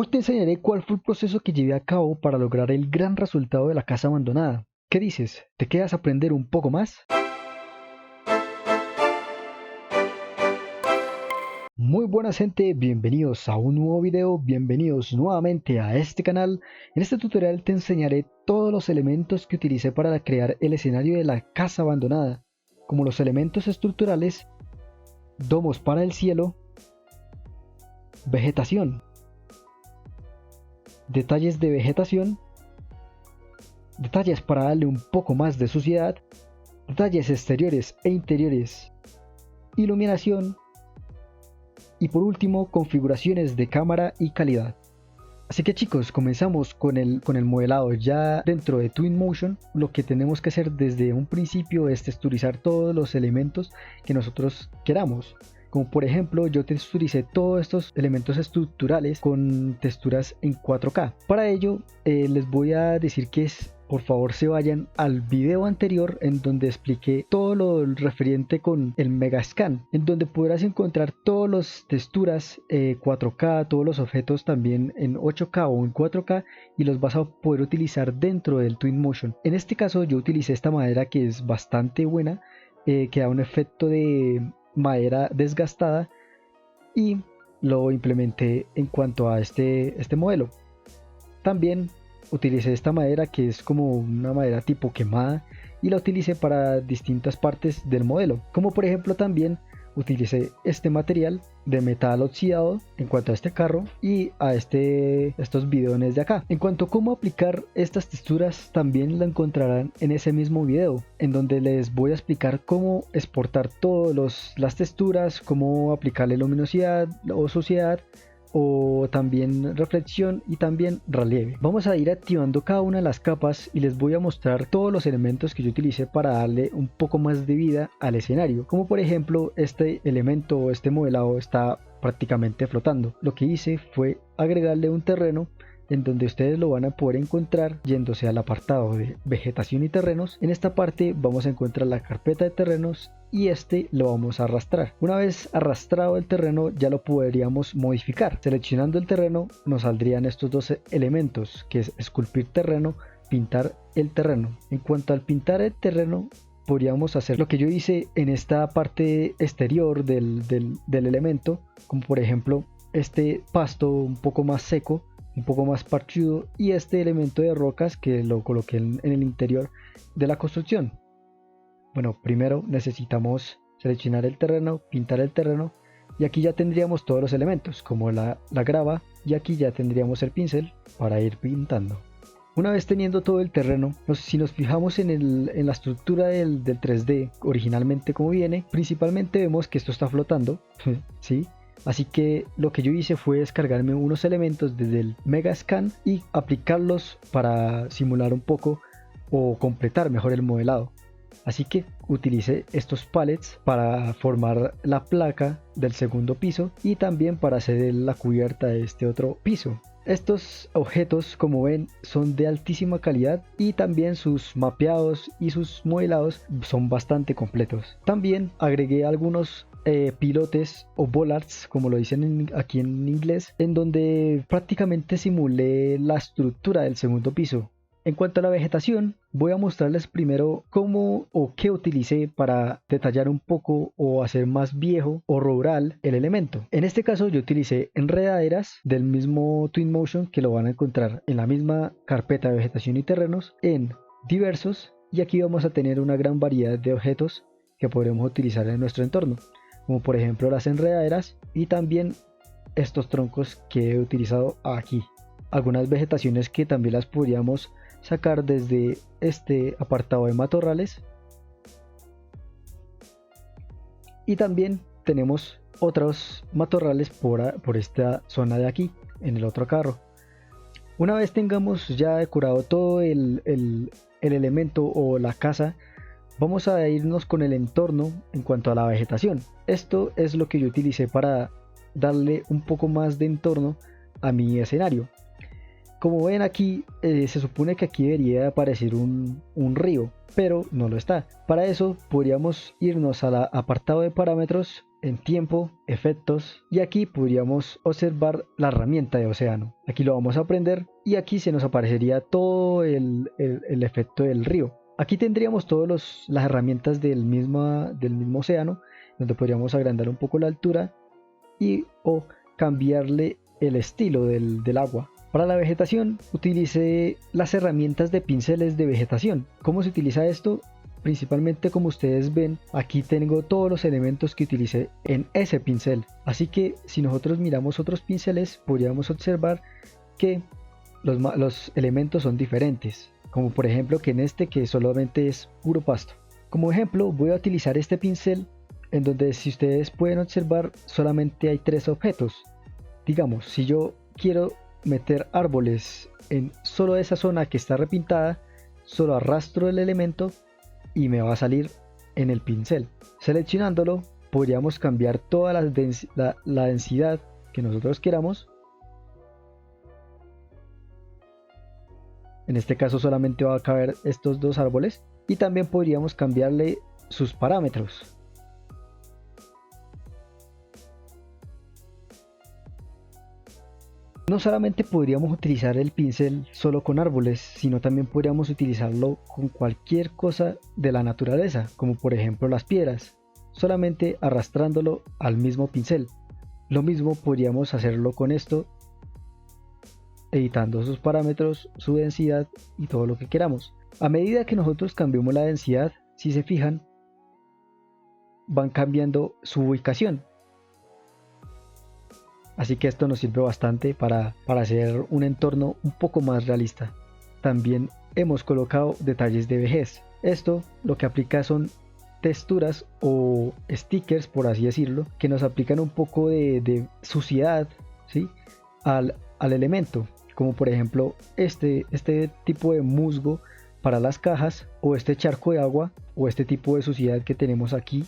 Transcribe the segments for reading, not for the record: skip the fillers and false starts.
Hoy te enseñaré cuál fue el proceso que llevé a cabo para lograr el gran resultado de la casa abandonada. ¿Qué dices? ¿Te quedas a aprender un poco más? Muy buenas gente, bienvenidos a un nuevo video, bienvenidos nuevamente a este canal. En este tutorial te enseñaré todos los elementos que utilicé para crear el escenario de la casa abandonada, como los elementos estructurales, domos para el cielo, vegetación, detalles de vegetación, detalles para darle un poco más de suciedad, detalles exteriores e interiores, iluminación y por último configuraciones de cámara y calidad. Así que chicos, comenzamos con el modelado ya dentro de Twinmotion. Lo que tenemos que hacer desde un principio es texturizar todos los elementos que nosotros queramos. Como por ejemplo, yo texturicé todos estos elementos estructurales con texturas en 4K. Para ello, les voy a decir que por favor se vayan al video anterior en donde expliqué todo lo referente con el Megascan, en donde podrás encontrar todas las texturas 4K, todos los objetos también en 8K o en 4K y los vas a poder utilizar dentro del Twinmotion. En este caso yo utilicé esta madera que es bastante buena, que da un efecto de madera desgastada y lo implementé en cuanto a este modelo. También utilicé esta madera que es como una madera tipo quemada y la utilicé para distintas partes del modelo, como por ejemplo también utilicé este material de metal oxidado en cuanto a este carro y a estos bidones de acá. En cuanto a cómo aplicar estas texturas también la encontrarán en ese mismo video, en donde les voy a explicar cómo exportar todas las texturas, cómo aplicarle luminosidad o suciedad o también reflexión y también relieve. Vamos a ir activando cada una de las capas y les voy a mostrar todos los elementos que yo utilicé para darle un poco más de vida al escenario, como por ejemplo este elemento o este modelado está prácticamente flotando. Lo que hice fue agregarle un terreno en donde ustedes lo van a poder encontrar yéndose al apartado de vegetación y terrenos. En esta parte vamos a encontrar la carpeta de terrenos y lo vamos a arrastrar. Una vez arrastrado el terreno ya lo podríamos modificar. Seleccionando el terreno nos saldrían estos dos elementos, que es esculpir terreno, pintar el terreno. En cuanto al pintar el terreno, podríamos hacer lo que yo hice en esta parte exterior del elemento, como por ejemplo este pasto un poco más seco, un poco más parchudo, y este elemento de rocas que lo coloqué en el interior de la construcción. Bueno, primero necesitamos seleccionar el terreno, pintar el terreno, y aquí ya tendríamos todos los elementos como la grava, y aquí ya tendríamos el pincel para ir pintando. Una vez teniendo todo el terreno, si nos fijamos en la estructura del 3D originalmente como viene, principalmente vemos que esto está flotando, ¿sí? Así que lo que yo hice fue descargarme unos elementos desde el Megascan y aplicarlos para simular un poco o completar mejor el modelado. Así que utilicé estos pallets para formar la placa del segundo piso y también para hacer la cubierta de este otro piso. Estos objetos, como ven, son de altísima calidad y también sus mapeados y sus modelados son bastante completos. También agregué algunos pilotes o bollards, como lo dicen aquí en inglés, en donde prácticamente simulé la estructura del segundo piso. En cuanto a la vegetación, voy a mostrarles primero cómo o qué utilicé para detallar un poco o hacer más viejo o rural el elemento. En este caso yo utilicé enredaderas del mismo Twinmotion, que lo van a encontrar en la misma carpeta de vegetación y terrenos en diversos, y aquí vamos a tener una gran variedad de objetos que podremos utilizar en nuestro entorno, como por ejemplo las enredaderas y también estos troncos que he utilizado aquí. Algunas vegetaciones que también las podríamos sacar desde este apartado de matorrales, y también tenemos otros matorrales por esta zona de aquí en el otro carro. Una vez tengamos ya decorado todo el elemento o la casa, vamos a irnos con el entorno en cuanto a la vegetación. Esto es lo que yo utilicé para darle un poco más de entorno a mi escenario. Como ven aquí, se supone que aquí debería aparecer un río, pero no lo está. Para eso podríamos irnos al apartado de parámetros en tiempo, efectos, y aquí podríamos observar la herramienta de océano. Aquí lo vamos a prender y aquí se nos aparecería todo el efecto del río. Aquí tendríamos todas las herramientas del mismo océano, donde podríamos agrandar un poco la altura y o cambiarle el estilo del agua. Para la vegetación utilicé las herramientas de pinceles de vegetación. ¿Cómo se utiliza esto? Principalmente, como ustedes ven, aquí tengo todos los elementos que utilicé en ese pincel. Así que si nosotros miramos otros pinceles, podríamos observar que los elementos son diferentes. Como por ejemplo que en este, que solamente es puro pasto. Como ejemplo voy a utilizar este pincel en donde, si ustedes pueden observar, solamente hay 3 objetos. Digamos, si yo quiero meter árboles en solo esa zona que está repintada, solo arrastro el elemento y me va a salir en el pincel. Seleccionándolo podríamos cambiar toda la densidad que nosotros queramos. En este caso solamente va a caber estos 2 árboles, y también podríamos cambiarle sus parámetros. No solamente podríamos utilizar el pincel solo con árboles, sino también podríamos utilizarlo con cualquier cosa de la naturaleza, como por ejemplo las piedras, solamente arrastrándolo al mismo pincel. Lo mismo podríamos hacerlo con esto, editando sus parámetros, su densidad y todo lo que queramos. A medida que nosotros cambiamos la densidad, si se fijan, van cambiando su ubicación. Así que esto nos sirve bastante para hacer un entorno un poco más realista. También hemos colocado detalles de vejez. Esto lo que aplica son texturas o stickers, por así decirlo, que nos aplican un poco de suciedad, ¿sí?, al elemento. Como por ejemplo este tipo de musgo para las cajas, o este charco de agua, o este tipo de suciedad que tenemos aquí.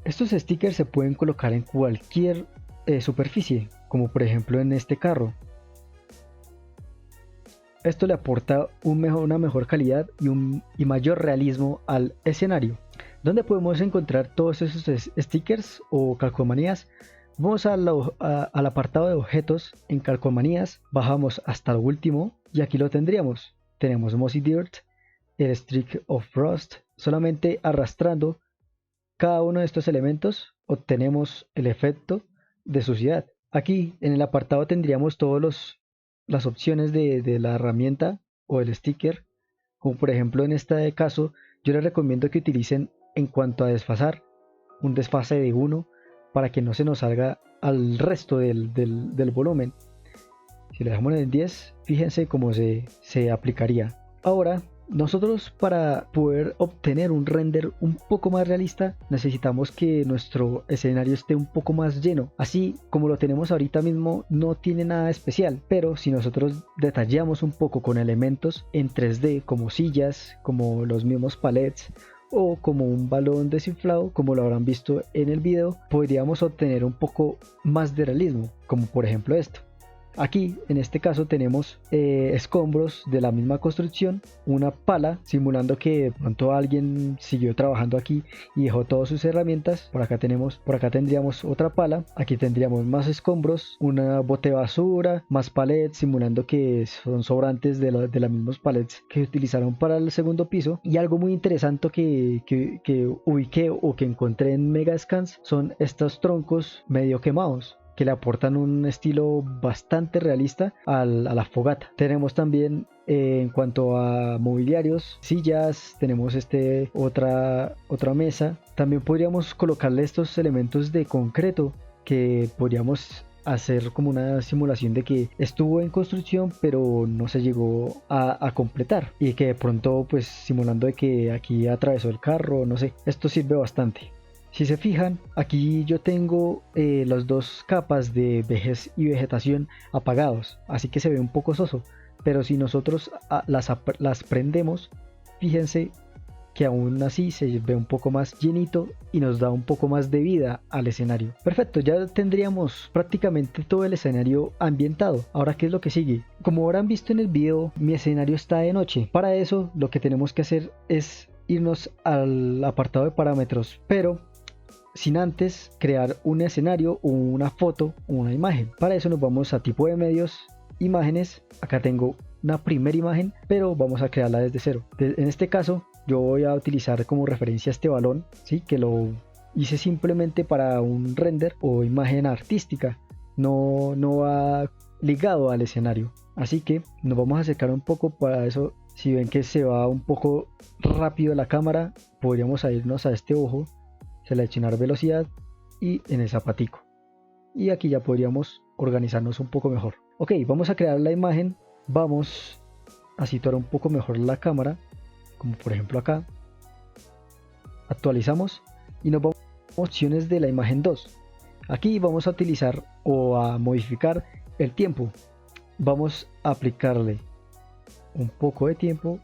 Estos stickers se pueden colocar en cualquier superficie, como por ejemplo en este carro. Esto le aporta una mejor calidad y mayor realismo al escenario. ¿Dónde podemos encontrar todos esos stickers o calcomanías? Vamos al apartado de objetos. En calcomanías bajamos hasta lo último y aquí lo tendríamos. Tenemos Mossy Dirt, el Streak of Frost. Solamente arrastrando cada uno de estos elementos obtenemos el efecto de suciedad. Aquí en el apartado tendríamos todas las opciones de la herramienta o el sticker. Como por ejemplo en este caso, yo les recomiendo que utilicen, en cuanto a desfasar, un desfase de 1 para que no se nos salga al resto del volumen. Si le dejamos en 10, fíjense cómo se aplicaría. Ahora, nosotros, para poder obtener un render un poco más realista, necesitamos que nuestro escenario esté un poco más lleno. Así como lo tenemos ahorita mismo, no tiene nada especial, pero si nosotros detallamos un poco con elementos en 3D, como sillas, como los mismos palets, o como un balón desinflado, como lo habrán visto en el video, podríamos obtener un poco más de realismo, como por ejemplo esto. Aquí en este caso tenemos escombros de la misma construcción, una pala simulando que de pronto alguien siguió trabajando aquí y dejó todas sus herramientas. Por acá tendríamos otra pala, aquí tendríamos más escombros, una bote de basura, más palets simulando que son sobrantes de las mismas palets que utilizaron para el segundo piso. Y algo muy interesante que ubiqué o que encontré en Megascans son estos troncos medio quemados, que le aportan un estilo bastante realista a la fogata. Tenemos también en cuanto a mobiliarios, sillas, tenemos otra mesa. También podríamos colocarle estos elementos de concreto que podríamos hacer como una simulación de que estuvo en construcción pero no se llegó a completar, y que de pronto pues simulando de que aquí atravesó el carro, no sé, esto sirve bastante. Si se fijan, aquí yo tengo las 2 capas de vejez y vegetación apagados, así que se ve un poco soso, pero si nosotros las prendemos, fíjense que aún así se ve un poco más llenito y nos da un poco más de vida al escenario. Perfecto, ya tendríamos prácticamente todo el escenario ambientado. Ahora, ¿qué es lo que sigue? Como habrán visto en el video, mi escenario está de noche. Para eso lo que tenemos que hacer es irnos al apartado de parámetros, pero sin antes crear un escenario, una foto, una imagen. Para eso nos vamos a tipo de medios, imágenes. Acá tengo una primera imagen, pero vamos a crearla desde cero. En este caso yo voy a utilizar como referencia este balón, ¿sí? Que lo hice simplemente para un render o imagen artística, no va ligado al escenario. Así que nos vamos a acercar un poco. Para eso, si ven que se va un poco rápido la cámara, podríamos irnos a este ojo, seleccionar velocidad y en el zapatico, y aquí ya podríamos organizarnos un poco mejor. Ok, vamos a crear la imagen. Vamos a situar un poco mejor la cámara, como por ejemplo acá. Actualizamos y nos vamos a opciones de la imagen 2. Aquí vamos a utilizar o a modificar el tiempo. Vamos a aplicarle un poco de tiempo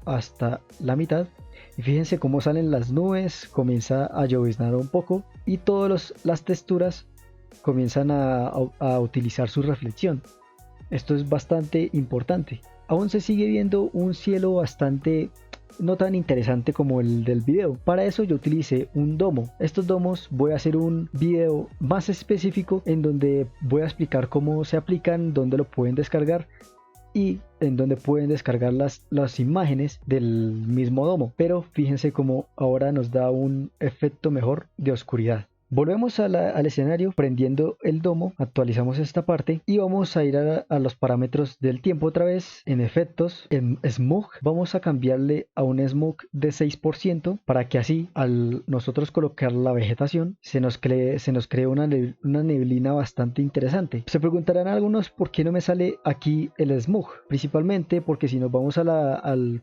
hasta la mitad. Y fíjense cómo salen las nubes, comienza a lloviznar un poco y todas las texturas comienzan a utilizar su reflexión. Esto es bastante importante. Aún se sigue viendo un cielo bastante no tan interesante como el del video. Para eso yo utilicé un domo. Estos domos voy a hacer un video más específico en donde voy a explicar cómo se aplican, dónde lo pueden descargar y en donde pueden descargar las imágenes del mismo domo. Pero fíjense cómo ahora nos da un efecto mejor de oscuridad. Volvemos al escenario prendiendo el domo, actualizamos esta parte y vamos a ir a los parámetros del tiempo otra vez. En efectos, en smog vamos a cambiarle a un smog de 6% para que así al nosotros colocar la vegetación se nos cree una neblina bastante interesante. Se preguntarán algunos por qué no me sale aquí el smog, principalmente porque si nos vamos al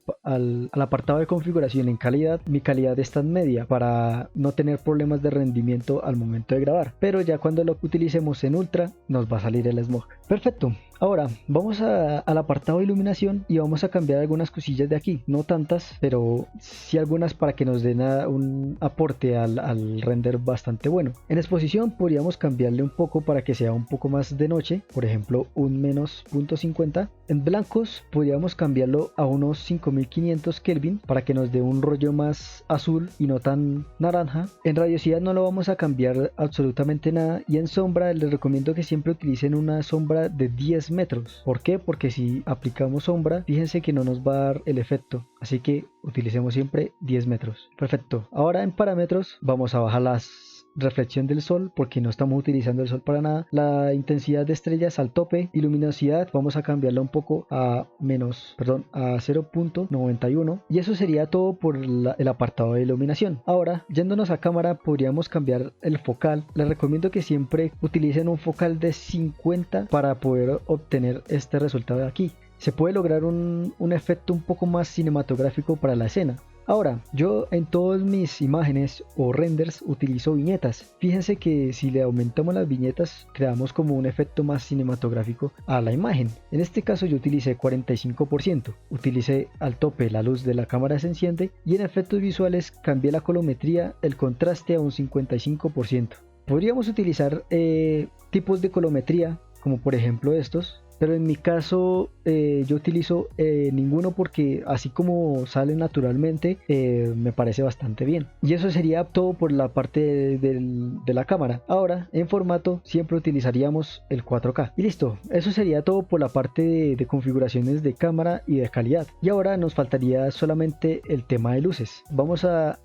apartado de configuración en calidad, mi calidad está en media para no tener problemas de rendimiento al momento de grabar, pero ya cuando lo utilicemos en ultra nos va a salir el smog. Perfecto. Ahora vamos al apartado de iluminación y vamos a cambiar algunas cosillas de aquí, no tantas, pero sí algunas para que nos den un aporte al render bastante bueno. En exposición podríamos cambiarle un poco para que sea un poco más de noche, por ejemplo un menos 0.50. En blancos podríamos cambiarlo a unos 5500 Kelvin para que nos dé un rollo más azul y no tan naranja. En radiosidad no lo vamos a cambiar absolutamente nada, y en sombra les recomiendo que siempre utilicen una sombra de 10 metros. ¿Por qué? Porque si aplicamos sombra, fíjense que no nos va a dar el efecto, así que utilicemos siempre 10 metros. Perfecto. Ahora en parámetros vamos a bajar las reflexión del sol porque no estamos utilizando el sol para nada. La intensidad de estrellas al tope. Luminosidad vamos a cambiarla un poco a 0.91, y eso sería todo por el apartado de iluminación. Ahora yéndonos a cámara podríamos cambiar el focal. Les recomiendo que siempre utilicen un focal de 50 para poder obtener este resultado de aquí. Se puede lograr un efecto un poco más cinematográfico para la escena. Ahora, yo en todas mis imágenes o renders utilizo viñetas. Fíjense que si le aumentamos las viñetas, creamos como un efecto más cinematográfico a la imagen. En este caso yo utilicé 45%. Utilicé al tope la luz de la cámara se enciende, y en efectos visuales cambié la colometría, el contraste a un 55%. Podríamos utilizar tipos de colometría, como por ejemplo estos. Pero en mi caso yo utilizo ninguno porque así como sale naturalmente me parece bastante bien. Y eso sería todo por la parte de la cámara. Ahora en formato siempre utilizaríamos el 4K. Y listo, eso sería todo por la parte de configuraciones de cámara y de calidad. Y ahora nos faltaría solamente el tema de luces. Vamos a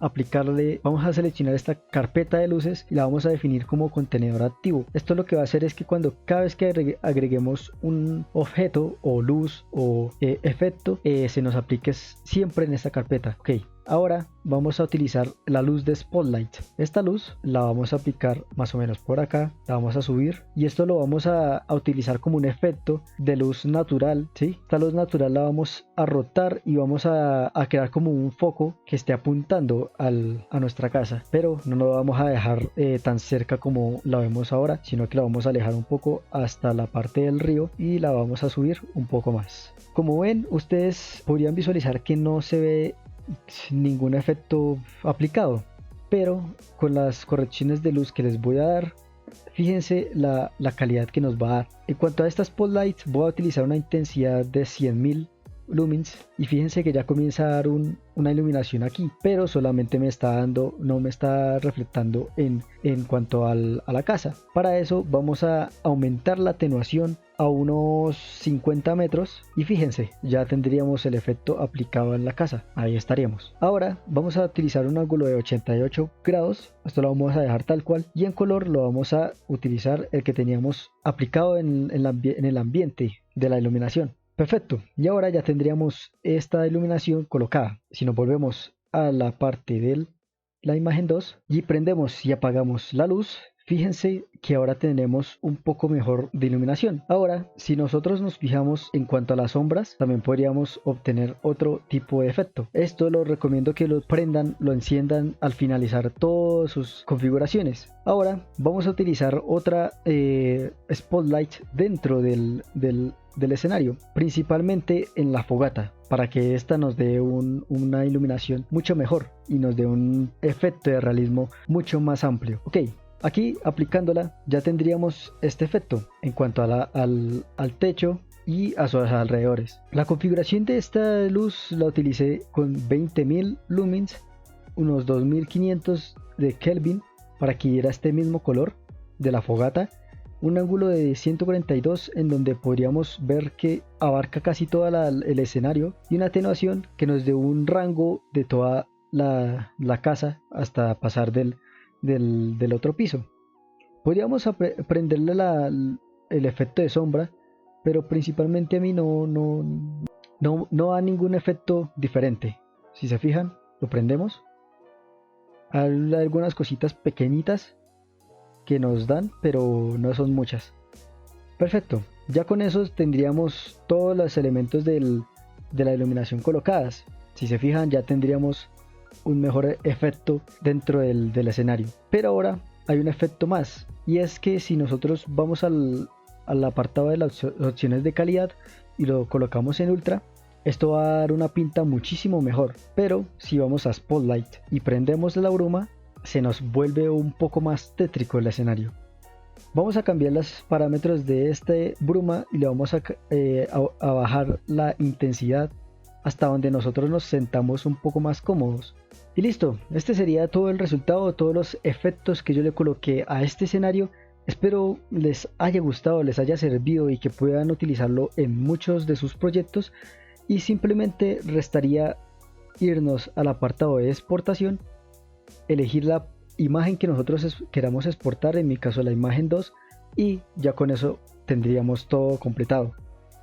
seleccionar esta carpeta de luces y la vamos a definir como contenedor activo. Esto lo que va a hacer es que cada vez que agreguemos un objeto o luz o efecto se nos aplique siempre en esta carpeta. Ok, ahora vamos a utilizar la luz de Spotlight. Esta luz la vamos a aplicar más o menos por acá, la vamos a subir, y esto lo vamos a utilizar como un efecto de luz natural, ¿sí? Esta luz natural la vamos a rotar y vamos a crear como un foco que esté apuntando a nuestra casa, pero no lo vamos a dejar tan cerca como la vemos ahora, sino que la vamos a alejar un poco hasta la parte del río y la vamos a subir un poco más. Como ven, ustedes podrían visualizar que no se ve ningún efecto aplicado, pero con las correcciones de luz que les voy a dar, fíjense la calidad que nos va a dar. En cuanto a estas spotlights, voy a utilizar una intensidad de 100.000 lumens, y fíjense que ya comienza a dar una iluminación aquí, pero solamente no me está reflectando en cuanto a la casa. Para eso vamos a aumentar la atenuación a unos 50 metros y fíjense, ya tendríamos el efecto aplicado en la casa. Ahí estaríamos. Ahora vamos a utilizar un ángulo de 88 grados, esto lo vamos a dejar tal cual, y en color lo vamos a utilizar el que teníamos aplicado en el ambiente de la iluminación. Perfecto, y ahora ya tendríamos esta iluminación colocada. Si nos volvemos a la parte de la imagen 2 y prendemos y apagamos la luz, fíjense que ahora tenemos un poco mejor de iluminación. Ahora, si nosotros nos fijamos en cuanto a las sombras, también podríamos obtener otro tipo de efecto. Esto lo recomiendo que lo prendan, lo enciendan al finalizar todas sus configuraciones. Ahora vamos a utilizar otra spotlight dentro del escenario, principalmente en la fogata, para que esta nos dé una iluminación mucho mejor y nos dé un efecto de realismo mucho más amplio. Ok, aquí aplicándola ya tendríamos este efecto en cuanto a al techo y a sus alrededores. La configuración de esta luz la utilicé con 20.000 lumens, unos 2500 de Kelvin, para que diera este mismo color de la fogata, un ángulo de 142 en donde podríamos ver que abarca casi todo el escenario, y una atenuación que nos dé un rango de toda la casa hasta pasar del otro piso. Podríamos prenderle el efecto de sombra, pero principalmente a mí no da ningún efecto diferente. Si se fijan, lo prendemos. Hay algunas cositas pequeñitas que nos dan, pero no son muchas. Perfecto, ya con eso tendríamos todos los elementos de la iluminación colocadas. Si se fijan, ya tendríamos un mejor efecto dentro del escenario. Pero ahora hay un efecto más, y es que si nosotros vamos al apartado de las opciones de calidad y lo colocamos en ultra, esto va a dar una pinta muchísimo mejor. Pero si vamos a Spotlight y prendemos la bruma, se nos vuelve un poco más tétrico el escenario. Vamos a cambiar los parámetros de este bruma y le vamos a bajar la intensidad hasta donde nosotros nos sentamos un poco más cómodos. Y listo, este sería todo el resultado, todos los efectos que yo le coloqué a este escenario. Espero les haya gustado, les haya servido y que puedan utilizarlo en muchos de sus proyectos. Y simplemente restaría irnos al apartado de exportación, elegir la imagen que nosotros queramos exportar, en mi caso la imagen 2, y ya con eso tendríamos todo completado.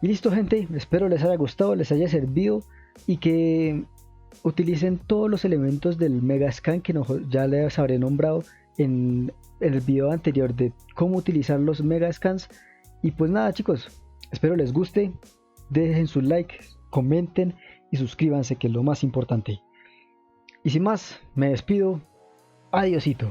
Y listo, gente, espero les haya gustado, les haya servido y que utilicen todos los elementos del Megascan que ya les habré nombrado en el video anterior de cómo utilizar los Megascans. Y pues nada, chicos, espero les guste, dejen su like, comenten y suscríbanse, que es lo más importante. Y sin más, me despido. Adiósito.